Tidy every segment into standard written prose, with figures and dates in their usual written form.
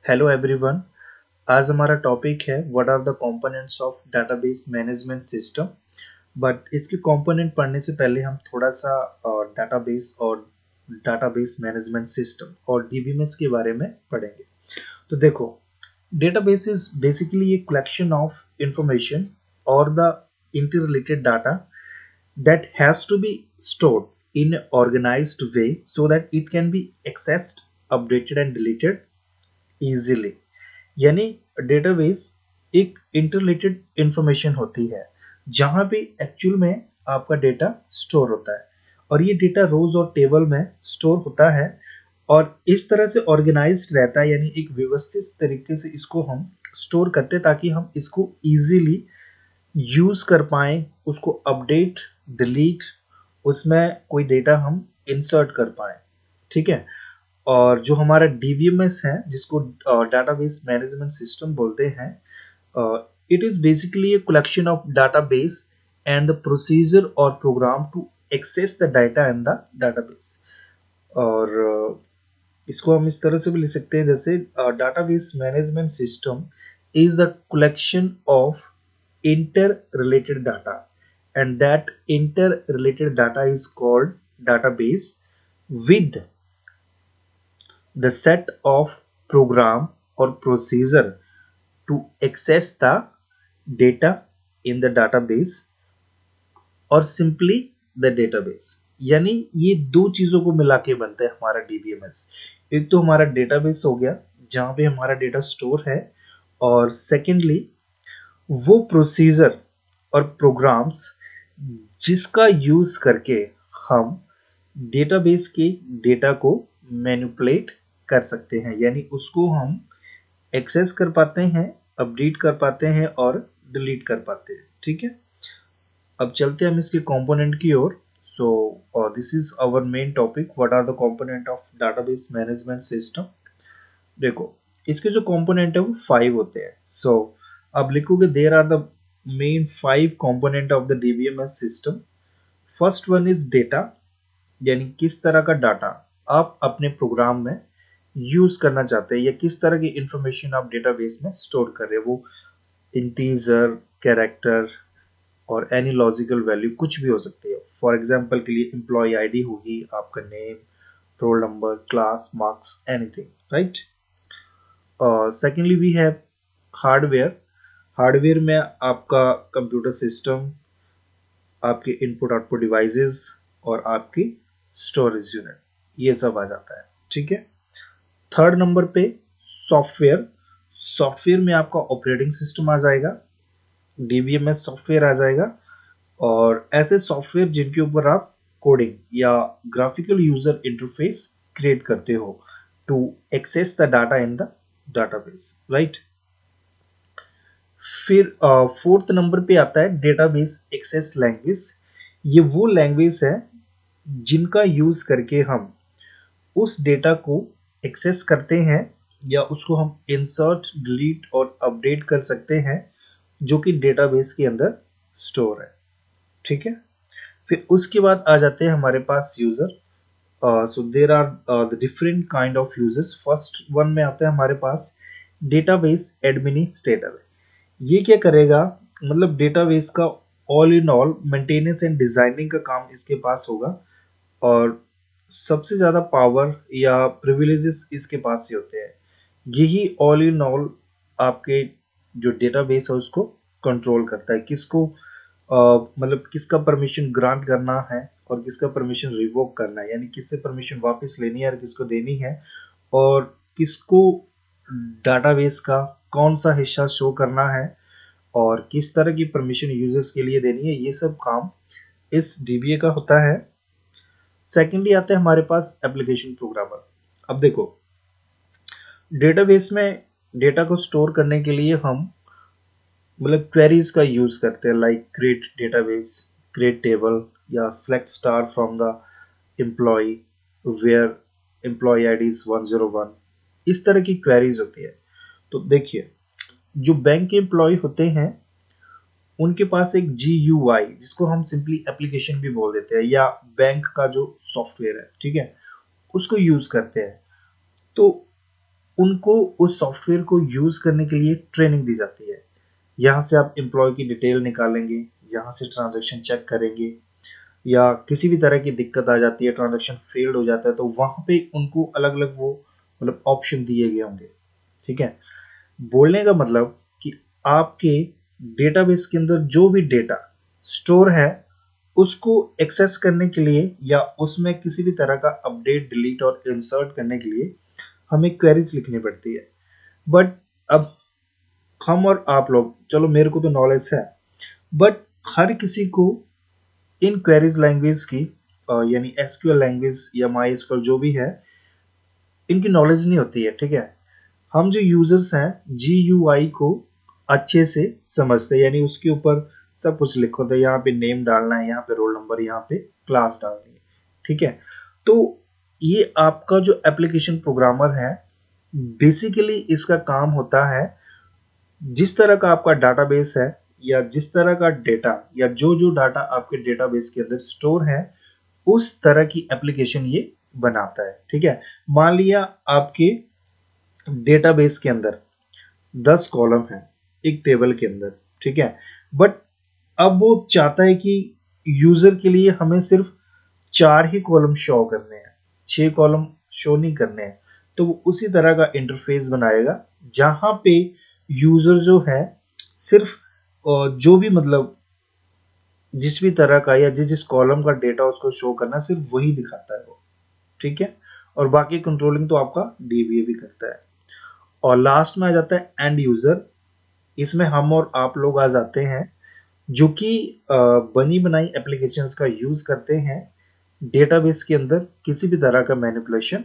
Hello everyone. आज हमारा topic है what are the components of database management system. But इसके कंपोनेंट पढ़ने से पहले हम थोड़ा सा डेटाबेस और डेटाबेस मैनेजमेंट सिस्टम और डीबीएमएस के बारे में पढ़ेंगे। तो देखो, database is basically a collection of information और the interrelated data that has to be stored in an organized way so that it can be accessed, updated and deleted easily। यानी database एक interrelated information होती है जहां पे actual में आपका data store होता है और ये डेटा रोज और टेबल में स्टोर होता है और इस तरह से ऑर्गेनाइज्ड रहता है, यानी एक व्यवस्थित तरीके से इसको हम स्टोर करते हैं ताकि हम इसको इजीली यूज कर पाएं, उसको अपडेट डिलीट, उसमें कोई डेटा हम इंसर्ट कर पाएं। ठीक है। और जो हमारा डीबीएमएस है जिसको डाटाबेस मैनेजमेंट सिस्टम बोलते हैं, it is basically a collection of database and the procedure और program to access the data in the database. और इसको हम इस तरह से भी लिख सकते हैं जैसे database management system is the collection of inter related data and that inter related data is called database with the set of program or procedure to access the data in the database और simply the database. यानी ये दो चीजों को मिला के बनता है हमारा डीबीएमएस। एक तो हमारा डेटाबेस हो गया जहां पे हमारा डेटा स्टोर है, और सेकेंडली वो प्रोसीजर और प्रोग्राम्स जिसका यूज करके हम डेटाबेस के डेटा को मैनिपुलेट कर सकते हैं, यानी उसको हम एक्सेस कर पाते हैं, अपडेट कर पाते हैं और डिलीट कर पाते हैं। ठीक है। अब चलते हैं हम इसके कंपोनेंट की ओर। So this is our main topic, what are the component of database management system. देखो, इसके जो कंपोनेंट है वो 5 होते हैं। सो अब लिखोगे there are the main 5 component of the DBMS system. First one is data, यानी किस तरह का डाटा आप अपने प्रोग्राम में यूज करना चाहते हैं या किस तरह की इंफॉर्मेशन आप डेटाबेस में स्टोर कर रहे हैं। वो इंटीजर, कैरेक्टर और एनी लॉजिकल वैल्यू कुछ भी हो सकती है। फॉर एग्जांपल के लिए एम्प्लॉय आईडी होगी, आपका name, roll number, class, marks, anything, right. Secondly we have hardware. Hardware में आपका कंप्यूटर सिस्टम, आपके इनपुट आउटपुट डिवाइसेस और आपकी स्टोरेज यूनिट, ये सब आ जाता है। ठीक है। थर्ड नंबर पे सॉफ्टवेयर। सॉफ्टवेयर में आपका ऑपरेटिंग सिस्टम आ जाएगा, डीबीएमएस सॉफ्टवेयर आ जाएगा, और ऐसे सॉफ्टवेयर जिनके ऊपर आप कोडिंग या ग्राफिकल यूजर इंटरफेस क्रिएट करते हो to access the data in the database, right. फिर फोर्थ नंबर पे आता है डेटाबेस एक्सेस लैंग्वेज। ये वो लैंग्वेज है जिनका यूज करके हम उस डेटा को एक्सेस करते हैं या उसको हम इंसर्ट, डिलीट और अपडेट कर सकते हैं जो कि डेटाबेस के अंदर स्टोर है। ठीक है। फिर उसके बाद आ जाते हैं हमारे पास user. So there are the different kind of users. First one में आता है हमारे पास डेटाबेस एडमिनिस्ट्रेटर। ये क्या करेगा, मतलब डेटाबेस का all in all maintenance and designing का काम इसके पास होगा, और सबसे ज़्यादा पावर या प्रिविलेजेस इसके पास ही होते हैं। यही ऑल इन ऑल आपके जो डेटाबेस है उसको कंट्रोल करता है, किसको मतलब किसका परमिशन ग्रांट करना है और किसका परमिशन रिवोक करना है, यानी किससे परमिशन वापस लेनी है और किसको देनी है, और किसको डाटाबेस का कौन सा हिस्सा शो करना है और किस तरह की परमिशन यूजर्स के लिए देनी है, ये सब काम इस डीबीए का होता है। सेकेंडली आता है हमारे पास एप्लीकेशन प्रोग्रामर। अब देखो, डेटाबेस में डेटा को स्टोर करने के लिए हम मतलब क्वेरीज का यूज करते हैं, like create database, create table या select star from the employee where employee ID is 101। इस तरह की क्वेरीज होती है। तो देखिए, जो बैंक के एम्प्लॉय होते हैं उनके पास एक GUI, जिसको हम सिंपली एप्लीकेशन भी बोल देते हैं, या बैंक का जो सॉफ्टवेयर है, ठीक है, उसको यूज करते हैं। तो उनको उस सॉफ्टवेयर को यूज़ करने के लिए ट्रेनिंग दी जाती है। यहाँ से आप एम्प्लॉय की डिटेल निकालेंगे, यहाँ से ट्रांजैक्शन चेक करेंगे, या किसी भी तरह की दिक्कत आ जाती है, ट्रांजैक्शन फेल्ड हो जाता है, तो वहाँ पे उनको अलग अलग वो मतलब ऑप्शन दिए गए होंगे। ठीक है, बोलने का मतलब कि आपके डेटाबेस के अंदर जो भी डेटा स्टोर है उसको एक्सेस करने के लिए या उसमें किसी भी तरह का अपडेट, डिलीट और इंसर्ट करने के लिए हमें क्वेरीज लिखनी पड़ती है। बट अब हम और आप लोग, चलो मेरे को तो नॉलेज है, बट हर किसी को इन क्वेरीज लैंग्वेज की यानी एसक्यूएल लैंग्वेज या माई एसक्यूएल जो भी है, इनकी नॉलेज नहीं होती है। ठीक है, हम जो यूजर्स हैं GUI को अच्छे से समझते हैं, यानी उसके ऊपर सब कुछ लिखो तो यहाँ पे नेम डालना है, यहाँ पे रोल नंबर, यहाँ पे क्लास डालनी है। ठीक है, तो ये आपका जो एप्लीकेशन प्रोग्रामर है, बेसिकली इसका काम होता है, जिस तरह का आपका डाटाबेस है या जिस तरह का डेटा या जो जो डाटा आपके डेटाबेस के अंदर स्टोर है, उस तरह की एप्लीकेशन ये बनाता है। ठीक है, मान लिया आपके डेटाबेस के अंदर 10 कॉलम है एक टेबल के अंदर। ठीक है, बट अब वो चाहता है कि यूजर के लिए हमें सिर्फ 4 ही कॉलम शो करने हैं, 6 कॉलम शो नहीं करने हैं, तो वो उसी तरह का इंटरफेस बनाएगा जहां पे यूजर जो है सिर्फ जो भी मतलब जिस भी तरह का या जिस जिस कॉलम का डेटा उसको शो करना सिर्फ वही दिखाता है वो। ठीक है, और बाकी कंट्रोलिंग तो आपका DBA भी करता है। और लास्ट में आ जाता है एंड यूजर। इसमें हम और आप लोग आ जाते हैं जो कि बनी बनाई एप्लीकेशंस का यूज करते हैं डेटाबेस के अंदर किसी भी तरह का मैनिपुलेशन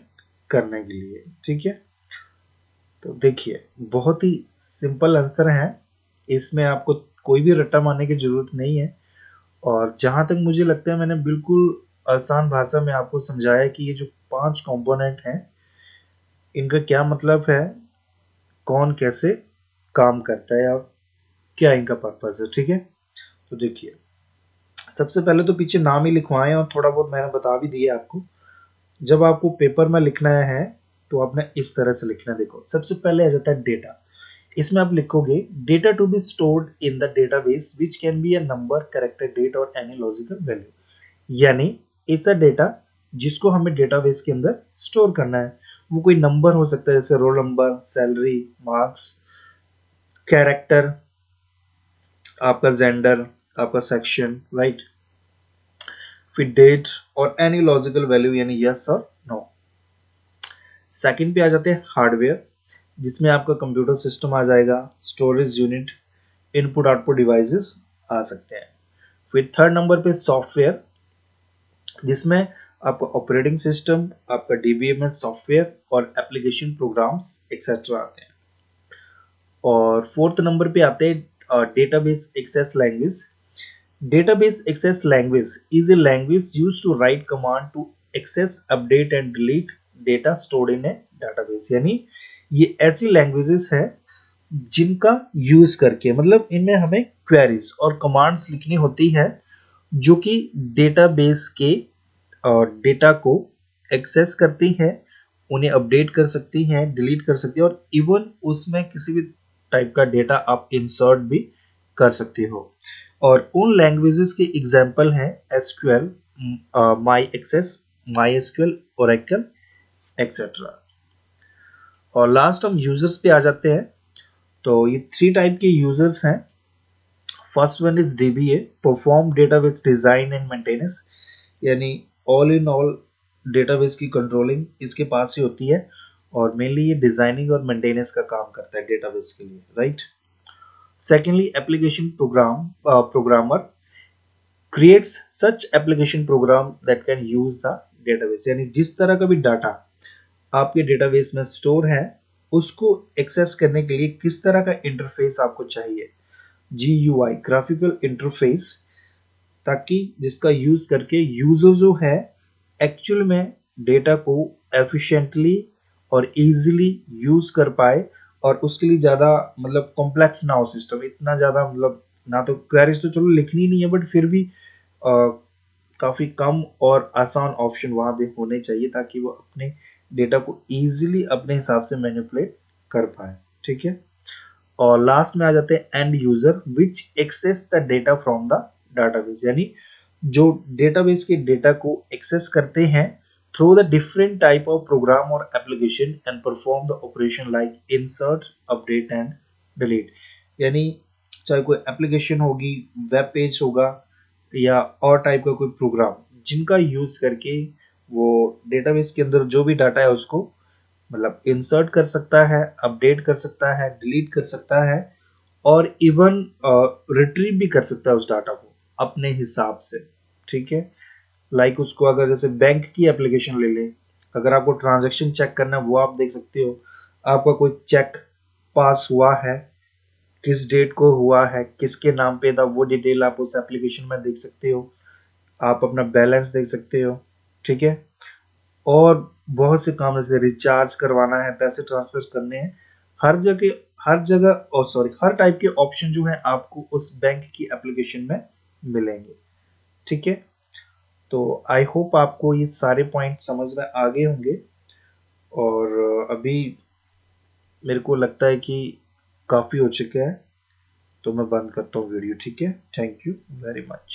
करने के लिए। ठीक है, तो देखिए बहुत ही सिंपल आंसर है, इसमें आपको कोई भी रट्टा मारने की जरूरत नहीं है। और जहां तक मुझे लगता है मैंने बिल्कुल आसान भाषा में आपको समझाया कि ये जो 5 कंपोनेंट हैं इनका क्या मतलब है, कौन कैसे काम करता है और क्या इनका पर्पस है। ठीक है, तो देखिए सबसे पहले तो पीछे नाम ही लिखवाएं और थोड़ा बहुत मैंने बता भी दिया आपको। जब आपको पेपर में लिखना है तो आपने इस तरह से लिखना। देखो सबसे पहले आ जाता है डेटा। इसमें आप लिखोगे data to be stored in the database which can be a number, character, date और एनी लॉजिकल वैल्यू। यानी इट्स अ डेटा जिसको हमें डेटाबेस के अंदर स्टोर करना है। वो कोई नंबर हो सकता है जैसे roll number, salary, marks, character, आपका जेंडर, आपका सेक्शन, राइट, फिर डेट और एनी लॉजिकल वैल्यू यानी यस और नो। सेकंड पे आ जाते हैं हार्डवेयर, जिसमें आपका कंप्यूटर सिस्टम आ जाएगा, storage unit, input output devices आ सकते हैं। फिर थर्ड नंबर पे सॉफ्टवेयर, जिसमें आपका ऑपरेटिंग सिस्टम, आपका DBMS सॉफ्टवेयर और एप्लीकेशन प्रोग्राम्स एक्सेट्रा आते हैं। और फोर्थ नंबर पे आते हैं database access language. Database access language is a language used to write command to access, update and delete data stored in a database। यानी ये ऐसी लैंग्वेजेस है जिनका यूज करके मतलब इनमें हमें क्वेरीज और कमांड्स लिखनी होती है जो कि डेटाबेस के डेटा को एक्सेस करती है, उन्हें अपडेट कर सकती हैं, डिलीट कर सकती है, और इवन उसमें किसी भी टाइप का डेटा आप इंसर्ट भी कर सकते हो। और उन लैंग्वेजेस के एग्जांपल हैं SQL, my access, MySQL, Oracle etcetera. और लास्ट हम यूजर्स पे आ जाते हैं। तो ये 3 टाइप के यूजर्स हैं। First one is DBA, perform database design and maintenance, यानी ऑल इन ऑल डेटाबेस की कंट्रोलिंग इसके पास ही होती है, और मेनली ये डिजाइनिंग और मेंटेनेंस का काम करता है डेटाबेस के लिए, right. Secondly application programmer creates such application program that can use the database। यानी जिस तरह का भी डाटा आपके डेटाबेस में स्टोर है उसको एक्सेस करने के लिए किस तरह का इंटरफेस आपको चाहिए, GUI, ग्राफिकल इंटरफेस, ताकि जिसका यूज करके यूजर जो है एक्चुअल में डेटा को एफिशिएंटली और इजीली यूज कर पाए, और उसके लिए ज्यादा मतलब कॉम्प्लेक्स ना हो सिस्टम, इतना ज्यादा मतलब ना तो क्वेरीज तो चलो लिखनी नहीं है, बट फिर भी काफी कम और आसान ऑप्शन वहां पे होने चाहिए ताकि वो अपने डेटा को इजीली अपने हिसाब से मैनिपुलेट कर पाए। ठीक है, और लास्ट में आ जाते हैं and user which access the data from the database, यानी जो डेटाबेस के डेटा को एक्सेस करते हैं through the different type of program और application and perform the operation like insert, update and delete. यानी चाहे कोई एप्लीकेशन होगी, वेब पेज होगा या और टाइप का कोई प्रोग्राम जिनका यूज करके वो डेटाबेस के अंदर जो भी डाटा है उसको मतलब इंसर्ट कर सकता है, अपडेट कर सकता है, डिलीट कर सकता है और इवन रिट्रीव भी कर सकता है उस डाटा को अपने हिसाब से। ठीक है, लाइक उसको अगर जैसे बैंक की एप्लीकेशन ले लें, अगर आपको ट्रांजैक्शन चेक करना है वो आप देख सकते हो, आपका कोई चेक पास हुआ है, किस डेट को हुआ है, किसके नाम पे था, वो डिटेल आप उस एप्लीकेशन में देख सकते हो, आप अपना बैलेंस देख सकते हो। ठीक है, और बहुत से काम जैसे रिचार्ज करवाना है, पैसे ट्रांसफर करने हैं, हर जगह और सॉरी हर टाइप के ऑप्शन जो है आपको उस बैंक की एप्लीकेशन में मिलेंगे। ठीक है, तो आई होप आपको ये सारे पॉइंट समझ में आ गए होंगे, और अभी मेरे को लगता है कि काफ़ी हो चुका है, तो मैं बंद करता हूँ वीडियो। ठीक है, थैंक यू वेरी मच।